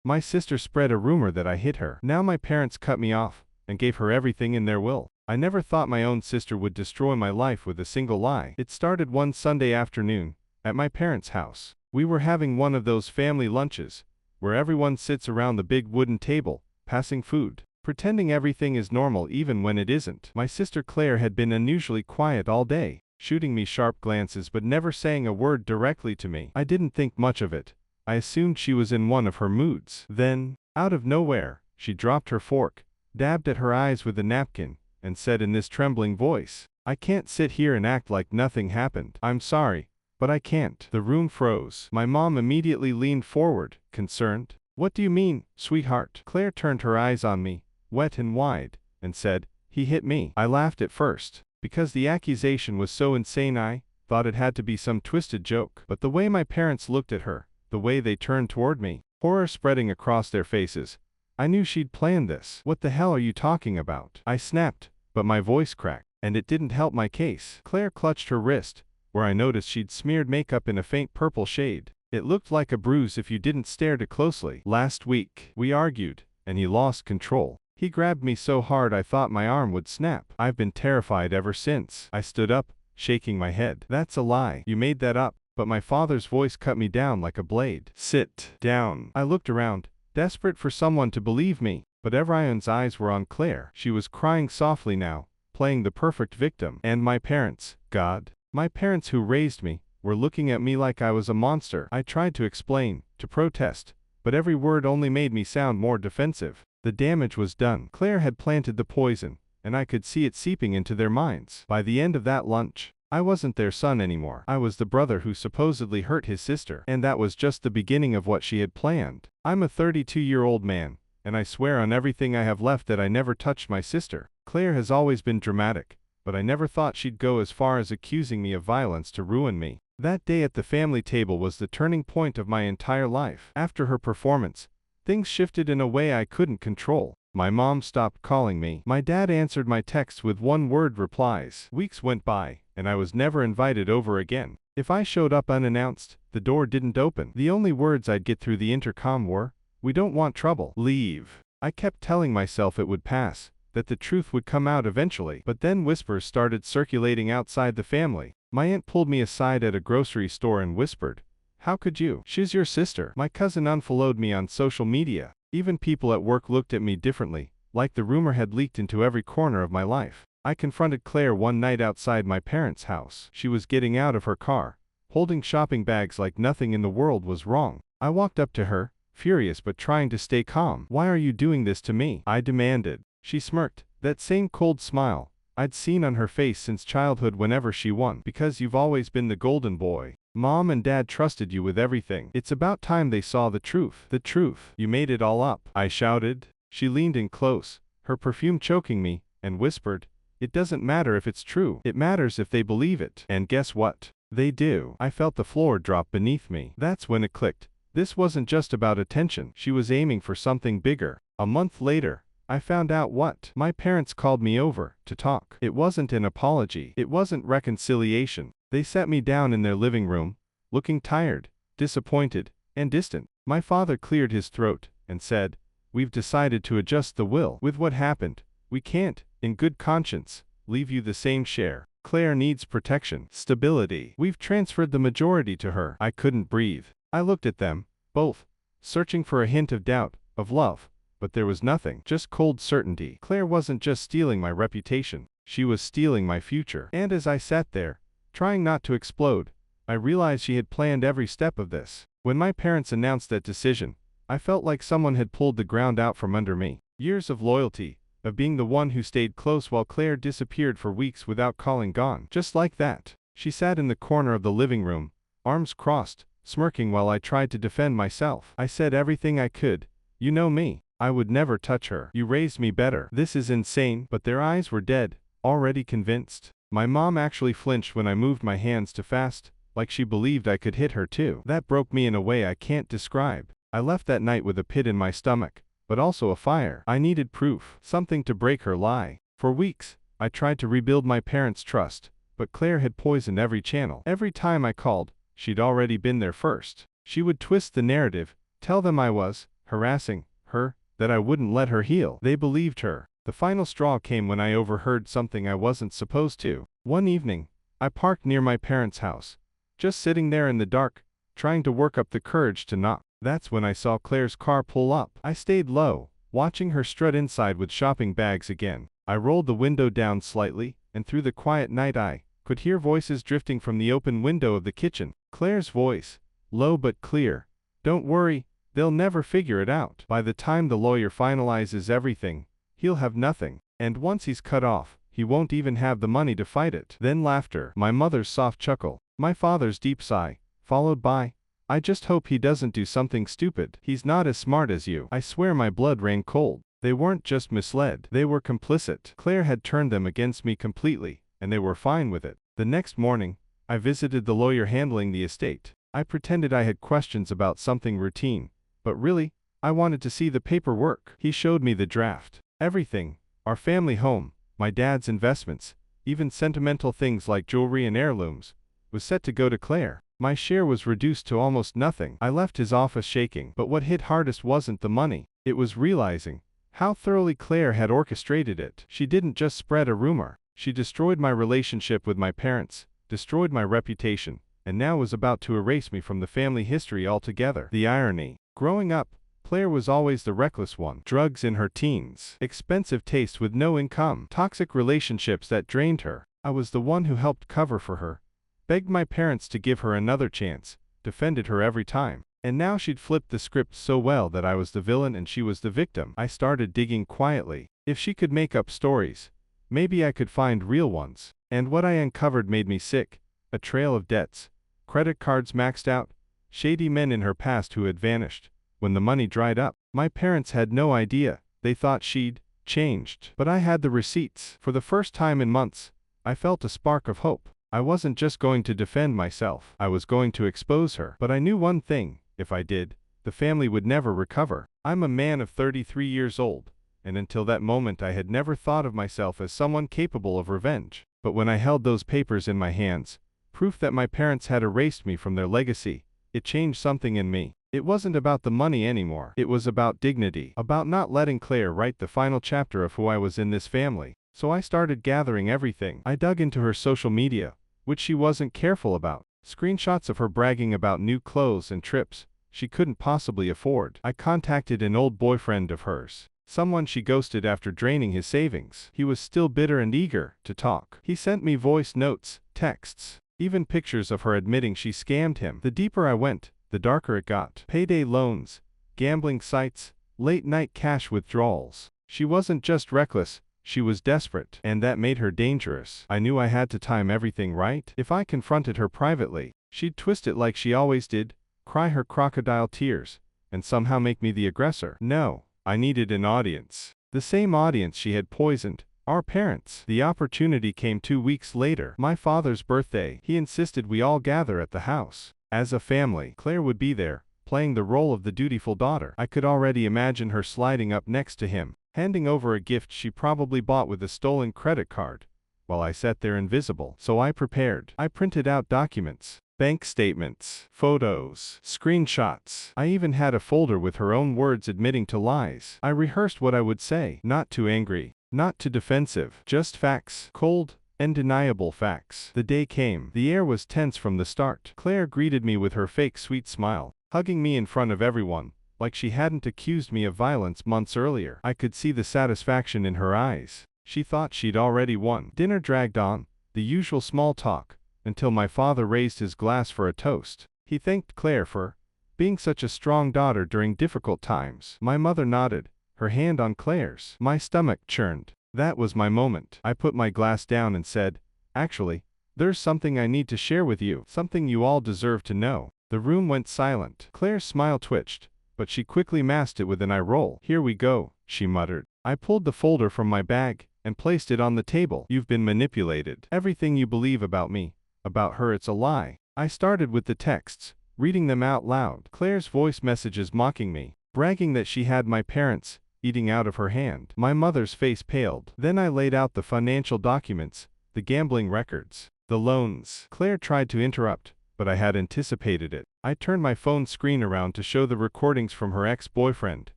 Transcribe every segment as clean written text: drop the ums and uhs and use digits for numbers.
My sister spread a rumor that I hit her. Now my parents cut me off and gave her everything in their will. I never thought my own sister would destroy my life with a single lie. It started one Sunday afternoon at my parents' house. We were having one of those family lunches where everyone sits around the big wooden table, passing food, pretending everything is normal even when it isn't. My sister Claire had been unusually quiet all day, shooting me sharp glances but never saying a word directly to me. I didn't think much of it. I assumed she was in one of her moods. Then, out of nowhere, she dropped her fork, dabbed at her eyes with a napkin, and said in this trembling voice, "I can't sit here and act like nothing happened. I'm sorry, but I can't." The room froze. My mom immediately leaned forward, concerned. "What do you mean, sweetheart?" Claire turned her eyes on me, wet and wide, and said, "He hit me." I laughed at first, because the accusation was so insane I thought it had to be some twisted joke. But the way my parents looked at her, the way they turned toward me, horror spreading across their faces, I knew she'd planned this. "What the hell are you talking about?" I snapped, but my voice cracked, and it didn't help my case. Claire clutched her wrist, where I noticed she'd smeared makeup in a faint purple shade. It looked like a bruise if you didn't stare too closely. "Last week, we argued, and he lost control. He grabbed me so hard I thought my arm would snap. I've been terrified ever since." I stood up, shaking my head. "That's a lie. You made that up." But my father's voice cut me down like a blade. "Sit down." I looked around, desperate for someone to believe me, but everyone's eyes were on Claire. She was crying softly now, playing the perfect victim. And my parents, God, my parents who raised me, were looking at me like I was a monster. I tried to explain, to protest, but every word only made me sound more defensive. The damage was done. Claire had planted the poison, and I could see it seeping into their minds. By the end of that lunch, I wasn't their son anymore. I was the brother who supposedly hurt his sister. And that was just the beginning of what she had planned. I'm a 32-year-old man, and I swear on everything I have left that I never touched my sister. Claire has always been dramatic, but I never thought she'd go as far as accusing me of violence to ruin me. That day at the family table was the turning point of my entire life. After her performance, things shifted in a way I couldn't control. My mom stopped calling me. My dad answered my texts with one-word replies. Weeks went by, and I was never invited over again. If I showed up unannounced, the door didn't open. The only words I'd get through the intercom were, "We don't want trouble. Leave." I kept telling myself it would pass, that the truth would come out eventually. But then whispers started circulating outside the family. My aunt pulled me aside at a grocery store and whispered, "How could you? She's your sister." My cousin unfollowed me on social media. Even people at work looked at me differently, like the rumor had leaked into every corner of my life. I confronted Claire one night outside my parents' house. She was getting out of her car, holding shopping bags like nothing in the world was wrong. I walked up to her, furious but trying to stay calm. "Why are you doing this to me?" I demanded. She smirked, that same cold smile I'd seen on her face since childhood whenever she won. "Because you've always been the golden boy. Mom and Dad trusted you with everything. It's about time they saw the truth." "The truth? You made it all up," I shouted. She leaned in close, her perfume choking me, and whispered, "It doesn't matter if it's true. It matters if they believe it." And guess what? They do. I felt the floor drop beneath me. That's when it clicked. This wasn't just about attention. She was aiming for something bigger. A month later, I found out what. My parents called me over to talk. It wasn't an apology. It wasn't reconciliation. They sat me down in their living room, looking tired, disappointed, and distant. My father cleared his throat and said, "We've decided to adjust the will. With what happened, we can't, in good conscience, leave you the same share. Claire needs protection, stability. We've transferred the majority to her." I couldn't breathe. I looked at them, both, searching for a hint of doubt, of love, but there was nothing, just cold certainty. Claire wasn't just stealing my reputation, she was stealing my future. And as I sat there, trying not to explode, I realized she had planned every step of this. When my parents announced that decision, I felt like someone had pulled the ground out from under me. Years of loyalty, of being the one who stayed close while Claire disappeared for weeks without calling, gone. Just like that. She sat in the corner of the living room, arms crossed, smirking while I tried to defend myself. I said everything I could. "You know me. I would never touch her. You raised me better." "This is insane." But their eyes were dead, already convinced. My mom actually flinched when I moved my hands too fast, like she believed I could hit her too. That broke me in a way I can't describe. I left that night with a pit in my stomach, but also a fire. I needed proof, something to break her lie. For weeks, I tried to rebuild my parents' trust, but Claire had poisoned every channel. Every time I called, she'd already been there first. She would twist the narrative, tell them I was harassing her, that I wouldn't let her heal. They believed her. The final straw came when I overheard something I wasn't supposed to. One evening, I parked near my parents' house, just sitting there in the dark, trying to work up the courage to knock. That's when I saw Claire's car pull up. I stayed low, watching her strut inside with shopping bags again. I rolled the window down slightly, and through the quiet night I could hear voices drifting from the open window of the kitchen. Claire's voice, low but clear. "Don't worry, they'll never figure it out. By the time the lawyer finalizes everything, he'll have nothing. And once he's cut off, he won't even have the money to fight it." Then laughter, my mother's soft chuckle, my father's deep sigh, followed by, "I just hope he doesn't do something stupid. He's not as smart as you." I swear my blood ran cold. They weren't just misled, they were complicit. Claire had turned them against me completely, and they were fine with it. The next morning, I visited the lawyer handling the estate. I pretended I had questions about something routine, but really, I wanted to see the paperwork. He showed me the draft. Everything, our family home, my dad's investments, even sentimental things like jewelry and heirlooms, was set to go to Claire. My share was reduced to almost nothing. I left his office shaking, but what hit hardest wasn't the money. It was realizing how thoroughly Claire had orchestrated it. She didn't just spread a rumor. She destroyed my relationship with my parents, destroyed my reputation, and now was about to erase me from the family history altogether. The irony. Growing up, Claire was always the reckless one. Drugs in her teens, expensive tastes with no income, toxic relationships that drained her. I was the one who helped cover for her, begged my parents to give her another chance, defended her every time. And now she'd flipped the script so well that I was the villain and she was the victim. I started digging quietly. If she could make up stories, maybe I could find real ones. And what I uncovered made me sick. A trail of debts, credit cards maxed out, shady men in her past who had vanished when the money dried up. My parents had no idea. They thought she'd changed. But I had the receipts. For the first time in months, I felt a spark of hope. I wasn't just going to defend myself. I was going to expose her. But I knew one thing. If I did, the family would never recover. I'm a man of 33 years old, and until that moment I had never thought of myself as someone capable of revenge. But when I held those papers in my hands, proof that my parents had erased me from their legacy, it changed something in me. It wasn't about the money anymore. It was about dignity, about not letting Claire write the final chapter of who I was in this family. So I started gathering everything. I dug into her social media, which she wasn't careful about. Screenshots of her bragging about new clothes and trips she couldn't possibly afford. I contacted an old boyfriend of hers, someone she ghosted after draining his savings. He was still bitter and eager to talk. He sent me voice notes, texts, even pictures of her admitting she scammed him. The deeper I went, the darker it got. Payday loans, gambling sites, late-night cash withdrawals. She wasn't just reckless, she was desperate, and that made her dangerous. I knew I had to time everything right. If I confronted her privately, she'd twist it like she always did, cry her crocodile tears, and somehow make me the aggressor. No, I needed an audience. The same audience she had poisoned, our parents. The opportunity came 2 weeks later, my father's birthday. He insisted we all gather at the house. As a family, Claire would be there, playing the role of the dutiful daughter. I could already imagine her sliding up next to him, handing over a gift she probably bought with a stolen credit card, while I sat there invisible. So I prepared. I printed out documents, bank statements, photos, screenshots. I even had a folder with her own words admitting to lies. I rehearsed what I would say. Not too angry, not too defensive, just facts. Cold, undeniable facts. The day came. The air was tense from the start. Claire greeted me with her fake sweet smile, hugging me in front of everyone, like she hadn't accused me of violence months earlier. I could see the satisfaction in her eyes. She thought she'd already won. Dinner dragged on, the usual small talk, until my father raised his glass for a toast. He thanked Claire for being such a strong daughter during difficult times. My mother nodded, her hand on Claire's. My stomach churned. That was my moment. I put my glass down and said, "Actually, there's something I need to share with you, something you all deserve to know." The room went silent. Claire's smile twitched, but she quickly masked it with an eye roll. "Here we go," she muttered. I pulled the folder from my bag and placed it on the table. "You've been manipulated. Everything you believe about me, about her, it's a lie." I started with the texts, reading them out loud. Claire's voice messages mocking me, bragging that she had my parents eating out of her hand. My mother's face paled. Then I laid out the financial documents, the gambling records, the loans. Claire tried to interrupt, but I had anticipated it. I turned my phone screen around to show the recordings from her ex-boyfriend,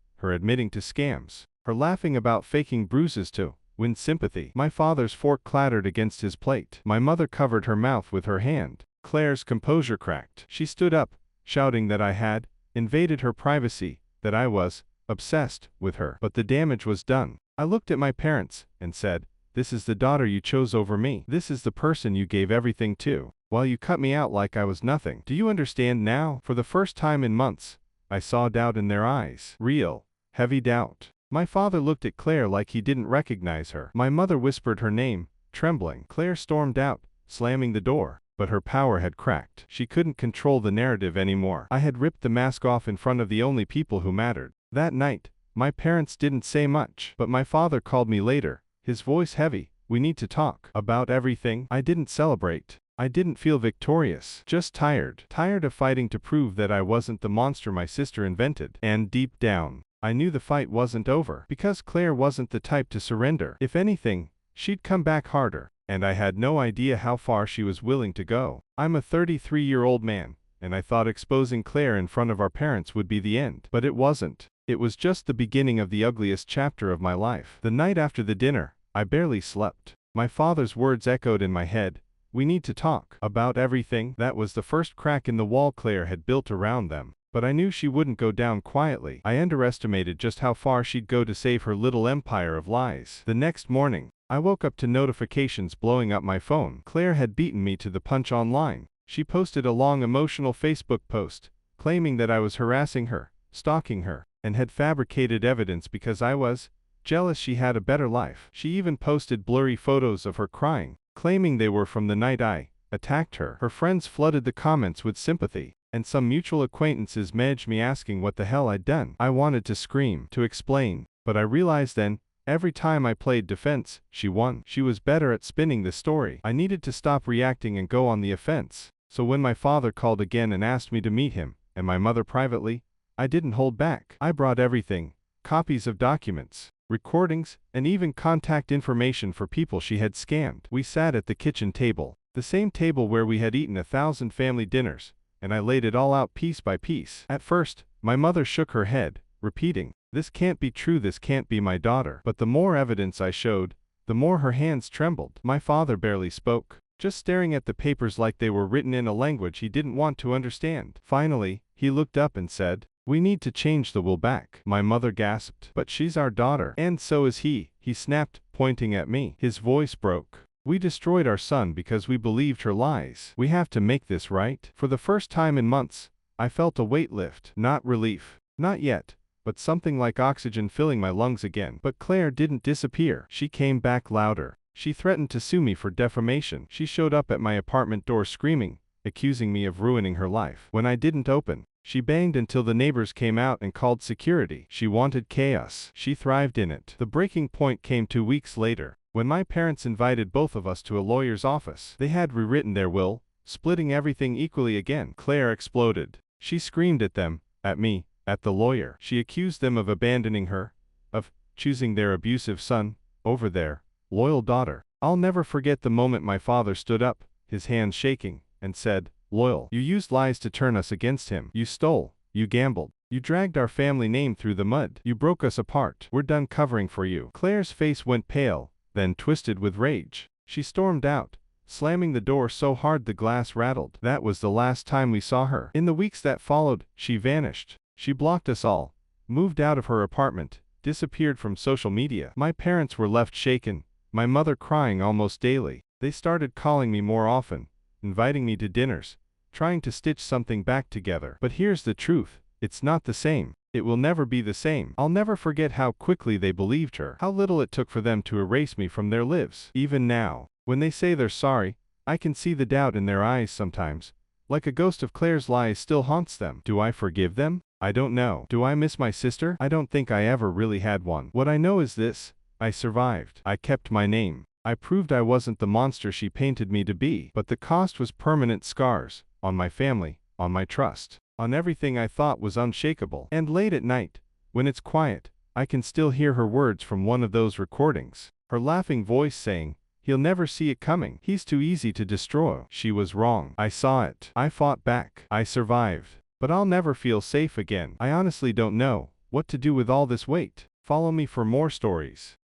her admitting to scams, her laughing about faking bruises to win sympathy. My father's fork clattered against his plate. My mother covered her mouth with her hand. Claire's composure cracked. She stood up, shouting that I had invaded her privacy, that I was obsessed with her. But the damage was done. I looked at my parents and said, "This is the daughter you chose over me. This is the person you gave everything to, while you cut me out like I was nothing. Do you understand now?" For the first time in months, I saw doubt in their eyes. Real, heavy doubt. My father looked at Claire like he didn't recognize her. My mother whispered her name, trembling. Claire stormed out, slamming the door. But her power had cracked. She couldn't control the narrative anymore. I had ripped the mask off in front of the only people who mattered. That night, my parents didn't say much, but my father called me later, his voice heavy. "We need to talk about everything." I didn't celebrate. I didn't feel victorious, just tired. Tired of fighting to prove that I wasn't the monster my sister invented. And deep down, I knew the fight wasn't over, because Claire wasn't the type to surrender. If anything, she'd come back harder, and I had no idea how far she was willing to go. I'm a 33-year-old man, and I thought exposing Claire in front of our parents would be the end. But it wasn't. It was just the beginning of the ugliest chapter of my life. The night after the dinner, I barely slept. My father's words echoed in my head. "We need to talk about everything." That was the first crack in the wall Claire had built around them. But I knew she wouldn't go down quietly. I underestimated just how far she'd go to save her little empire of lies. The next morning, I woke up to notifications blowing up my phone. Claire had beaten me to the punch online. She posted a long emotional Facebook post, claiming that I was harassing her, stalking her, and had fabricated evidence because I was jealous she had a better life. She even posted blurry photos of her crying, claiming they were from the night I attacked her. Her friends flooded the comments with sympathy, and some mutual acquaintances messaged me asking what the hell I'd done. I wanted to scream, to explain, but I realized then, every time I played defense, she won. She was better at spinning the story. I needed to stop reacting and go on the offense. So when my father called again and asked me to meet him, and my mother privately, I didn't hold back. I brought everything, copies of documents, recordings, and even contact information for people she had scammed. We sat at the kitchen table, the same table where we had eaten 1,000 family dinners, and I laid it all out piece by piece. At first, my mother shook her head, repeating, "This can't be true, this can't be my daughter." But the more evidence I showed, the more her hands trembled. My father barely spoke, just staring at the papers like they were written in a language he didn't want to understand. Finally, he looked up and said, "We need to change the will back." My mother gasped, "But she's our daughter." "And so is he snapped, pointing at me. His voice broke. "We destroyed our son because we believed her lies. We have to make this right." For the first time in months, I felt a weight lift. Not relief. Not yet. But something like oxygen filling my lungs again. But Claire didn't disappear. She came back louder. She threatened to sue me for defamation. She showed up at my apartment door screaming, accusing me of ruining her life. When I didn't open, she banged until the neighbors came out and called security. She wanted chaos. She thrived in it. The breaking point came 2 weeks later, when my parents invited both of us to a lawyer's office. They had rewritten their will, splitting everything equally again. Claire exploded. She screamed at them, at me, at the lawyer. She accused them of abandoning her, of choosing their abusive son over their loyal daughter. I'll never forget the moment my father stood up, his hands shaking, and said, "Loyal, you used lies to turn us against him. You stole, you gambled, you dragged our family name through the mud. You broke us apart. We're done covering for you." Claire's face went pale, then twisted with rage. She stormed out, slamming the door so hard the glass rattled. That was the last time we saw her. In the weeks that followed, she vanished. She blocked us all, moved out of her apartment, disappeared from social media. My parents were left shaken, my mother crying almost daily. They started calling me more often, inviting me to dinners, trying to stitch something back together. But here's the truth, it's not the same. It will never be the same. I'll never forget how quickly they believed her, how little it took for them to erase me from their lives. Even now, when they say they're sorry, I can see the doubt in their eyes sometimes, like a ghost of Claire's lies still haunts them. Do I forgive them? I don't know. Do I miss my sister? I don't think I ever really had one. What I know is this: I survived. I kept my name. I proved I wasn't the monster she painted me to be. But the cost was permanent scars, on my family, on my trust, on everything I thought was unshakable. And late at night, when it's quiet, I can still hear her words from one of those recordings. Her laughing voice saying, "He'll never see it coming. He's too easy to destroy." She was wrong. I saw it. I fought back. I survived. But I'll never feel safe again. I honestly don't know what to do with all this weight. Follow me for more stories.